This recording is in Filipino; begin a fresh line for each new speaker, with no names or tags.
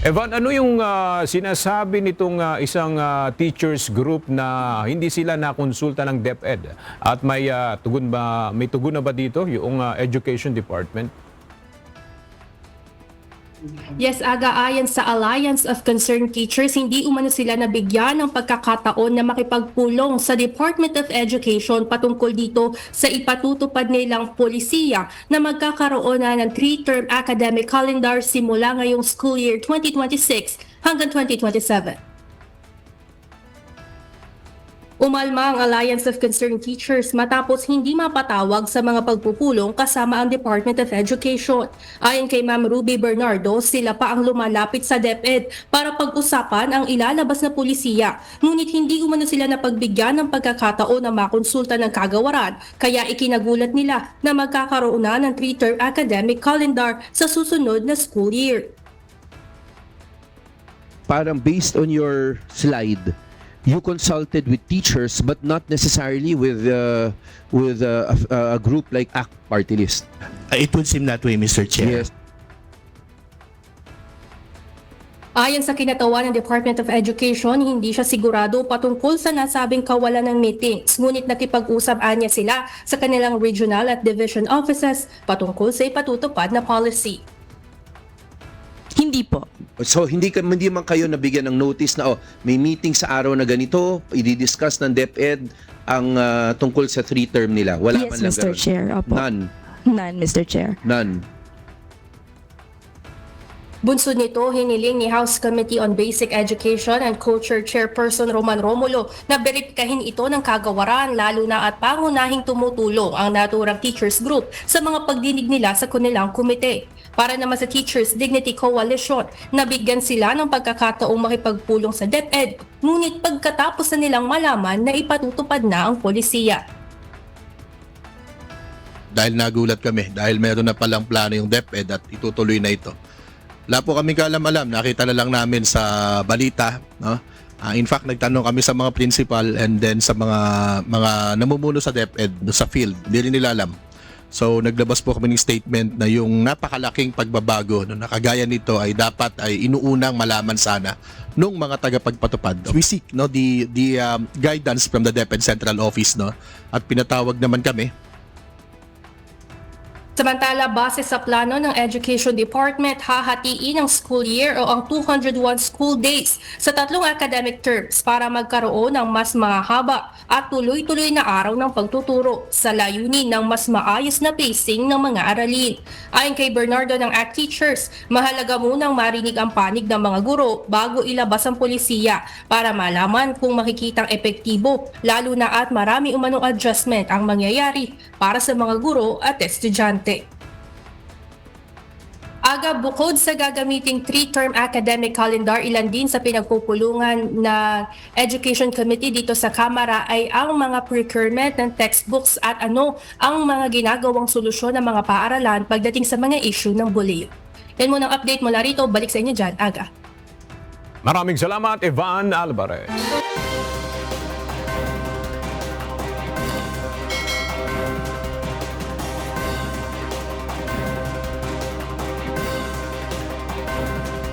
Evan, ano yung sinasabi nitong isang teachers group na hindi sila nakonsulta ng DepEd? At may tugon na ba dito yung Education Department?
Yes, Aga, ayon sa Alliance of Concerned Teachers, hindi umano sila nabigyan ng pagkakataon na makipagpulong sa Department of Education patungkol dito sa ipatutupad nilang polisiya na magkakaroon na ng 3-term academic calendar simula ngayong school year 2026 hanggang 2027. Umalma ang Alliance of Concerned Teachers matapos hindi mapatawag sa mga pagpupulong kasama ang Department of Education. Ayon kay Ma'am Ruby Bernardo, sila pa ang lumalapit sa DepEd para pag-usapan ang ilalabas na pulisiya. Ngunit hindi umano sila napagbigyan ng pagkakataon na makonsulta ng kagawaran, kaya ikinagulat nila na magkakaroon na ng 3-term academic calendar sa susunod na school year.
Parang based on your slide, you consulted with teachers but not necessarily with a group like ACT Party List.
It would seem that way, Mr. Chair.
Yes.
Ayon sa kinatawan ng Department of Education, hindi siya sigurado patungkol sa nasabing kawalan ng meetings. Ngunit nakipag-usap niya sila sa kanilang regional at division offices patungkol sa ipatutupad na policy.
Hindi po.
So hindi man kayo nabigyan ng notice na may meeting sa araw na ganito, i-discuss ng DepEd ang tungkol sa 3-term nila. Wala man
Yes,
lang
Mr.
ganun.
Chair. Opo.
None.
None, Mr. Chair.
None.
Bunsod nito, hiniling ni House Committee on Basic Education and Culture Chairperson Roman Romulo na beripikahin ito ng kagawaran lalo na at pangunahing tumutulong ang naturang teachers group sa mga pagdinig nila sa kanilang komite. Para naman sa Teachers Dignity Coalition, nabigyan sila ng pagkakataong makipagpulong sa DepEd, ngunit pagkatapos na nilang malaman na ipatutupad na ang polisiya.
Dahil nagulat kami, dahil meron na palang plano yung DepEd at itutuloy na ito. Wala po kami kaalam-alam, nakita na lang namin sa balita, no? In fact, nagtanong kami sa mga principal and then sa mga namumuno sa DepEd sa field, hindi rin nila alam. So naglabas po kami ng statement na yung napakalaking pagbabago no, na kagaya nito ay dapat ay inuunang malaman sana nung mga tagapagpatupad. We seek no the guidance from the DepEd Central Office no at pinatawag naman kami.
Samantala, base sa plano ng Education Department, hahatiin ang school year o ang 201 school days sa 3 academic terms para magkaroon ng mas mahaba at tuloy-tuloy na araw ng pagtuturo sa layunin ng mas maayos na pacing ng mga aralin. Ayon kay Bernardo ng ACT Teachers, mahalaga munang marinig ang panig ng mga guro bago ilabas ang polisiya para malaman kung makikitang epektibo, lalo na at marami umanong adjustment ang mangyayari para sa mga guro at estudyante. Aga, bukod sa gagamiting 3-term academic calendar, ilan din sa pinagpupulungan na Education Committee dito sa Kamara ay ang mga procurement ng textbooks at ano ang mga ginagawang solusyon ng mga paaralan pagdating sa mga issue ng bullying. Yan muna ang update mula rito. Balik sa inyo dyan, Aga.
Maraming salamat, Evan Alvarez.